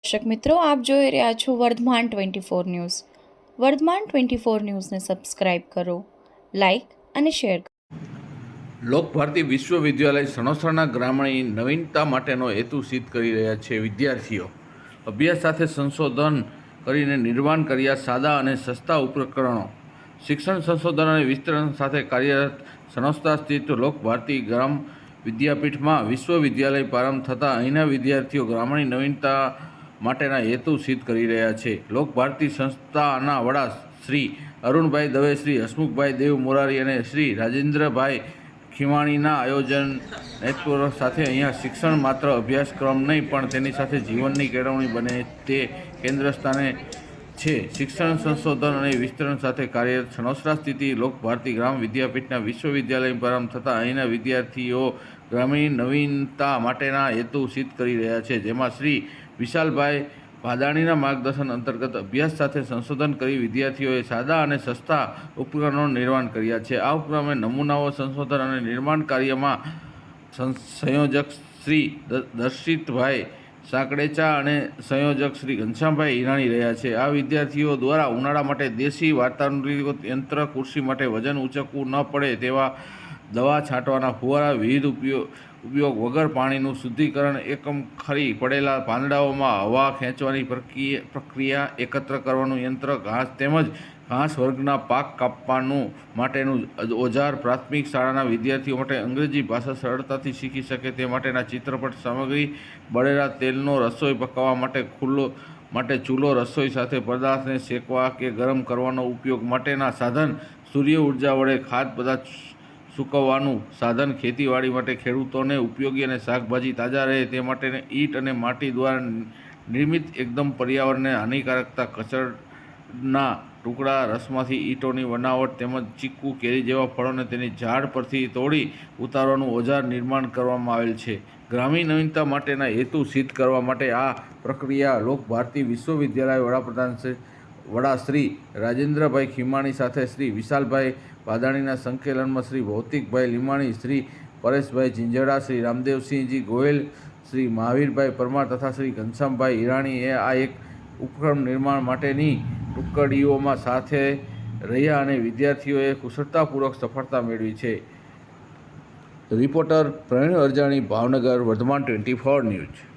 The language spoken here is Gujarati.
દર્શક મિત્રો, આપ જોઈ રહ્યા છો વર્ધમાન 24 ન્યૂઝ. વર્ધમાન 24 ન્યૂઝને સબસ્ક્રાઇબ કરો, લાઇક અને શેર કરો. લોકભારતી વિશ્વવિદ્યાલય સણોસરાના ગ્રામની નવીનતા માટેનો હેતુ સિદ્ધ કરી રહ્યા છે. વિદ્યાર્થીઓ અભ્યાસ સાથે સંશોધન કરીને નિર્માણ કર્યા સાદા અને સસ્તા ઉપકરણો. શિક્ષણ સંશોધન અને વિસ્તરણ સાથે કાર્યરત સણોસરા સ્થિત લોકભારતી ગ્રામ વિદ્યાપીઠમાં વિશ્વવિદ્યાલય પ્રારંભ થતાં અહીંના વિદ્યાર્થીઓ ગ્રામની નવીનતા માટેના હેતુ સિદ્ધ કરી રહ્યા છે. લોકભારતી સંસ્થાના વડા શ્રી અરુણભાઈ દવે, શ્રી હસમુખભાઈ દેવ મોરારી અને શ્રી રાજેન્દ્રભાઈ ખીમાણીના આયોજન નેતૃત્વ સાથે અહીંયા શિક્ષણ માત્ર અભ્યાસક્રમ નહીં પણ તેની સાથે જીવનની કેળવણી બને તે કેન્દ્ર સ્થાને છે. શિક્ષણ સંશોધન અને વિસ્તરણ સાથે કાર્યરત સણોસરા સ્થિત લોકભારતી ગ્રામ વિદ્યાપીઠના વિશ્વવિદ્યાલય પ્રારંભ થતાં અહીંના વિદ્યાર્થીઓ ગ્રામીણ નવીનતા માટેના હેતુ સિદ્ધ કરી રહ્યા છે. જેમાં શ્રી વિશાલભાઈ ભાદાણીના માર્ગદર્શન અંતર્ગત અભ્યાસ સાથે સંશોધન કરી વિદ્યાર્થીઓએ સાદા અને સસ્તા ઉપકરણોનું નિર્માણ કર્યા છે. આ ઉપક્રમે નમૂનાઓ સંશોધન અને નિર્માણ કાર્યમાં સંયોજક શ્રી દર્શિતભાઈ સાંકળેચા અને સંયોજક શ્રી ઘનશ્યામભાઈ હિરાણી રહ્યા છે. આ વિદ્યાર્થીઓ દ્વારા ઉનાળા માટે દેશી વાતાનુકૂલિત યંત્ર, ખુરશી માટે વજન ઉંચકવું ન પડે તેવા દવા છાંટવાના ફુવારા, વિવિધ ઉપયોગ વગર પાણીનું શુદ્ધિકરણ એકમ, ખરી પડેલા પાંદડાઓમાં હવા ખેંચવાની પ્રક્રિયા, એકત્ર કરવાનું યંત્ર, ઘાસ તેમજ ઘાસ વર્ગના પાક કાપવાનું માટેનું ઓજાર, પ્રાથમિક શાળાના વિદ્યાર્થીઓ માટે અંગ્રેજી ભાષા સરળતાથી શીખી શકે તે માટેના ચિત્રપટ સામગ્રી, બળેલા તેલનો રસોઈ પકાવવા માટે ચૂલો, રસોઈ સાથે પદાર્થને શેકવા કે ગરમ કરવાનો ઉપયોગ માટેના સાધન, સૂર્ય ઉર્જા વડે ખાદ્ય પદાર્થ સૂકવવાનું સાધન, ખેતીવાડી માટે ખેડૂતોને ઉપયોગી અને શાકભાજી તાજા રહે તે માટે ઈંટ અને માટી દ્વારા નિર્મિત એકદમ પર્યાવરણને હાનિકારકતા કચરના ટુકડા, રસમાંથી ઈંટોની બનાવટ તેમજ ચીકુ, કેરી જેવા ફળોને તેની ઝાડ પરથી તોડી ઉતારવાનું ઓજાર નિર્માણ કરવામાં આવેલ છે. ગ્રામીણ નવીનતા માટેના હેતુ સિદ્ધ કરવા માટે આ પ્રક્રિયા લોકભારતી વિશ્વવિદ્યાલય વડા શ્રી રાજેન્દ્રભાઈ ખીમાણી સાથે શ્રી વિશાલભાઈ ભાદાણીના સંકલનમાં શ્રી ભૌતિકભાઈ લીમાણી, શ્રી પરેશભાઈ ઝીંઝડા, શ્રી રામદેવસિંહજી ગોયલ, શ્રી મહાવીરભાઈ પરમાર તથા શ્રી ઘનશ્યામભાઈ હિરાણીએ આ એક ઉપકરણ નિર્માણ માટેની ટુકડીઓમાં સાથે રહ્યા અને વિદ્યાર્થીઓએ કુશળતાપૂર્વક સફળતા મેળવી છે. Reporter Pravin Arjani, Bhavnagar, Vardhman 24 news.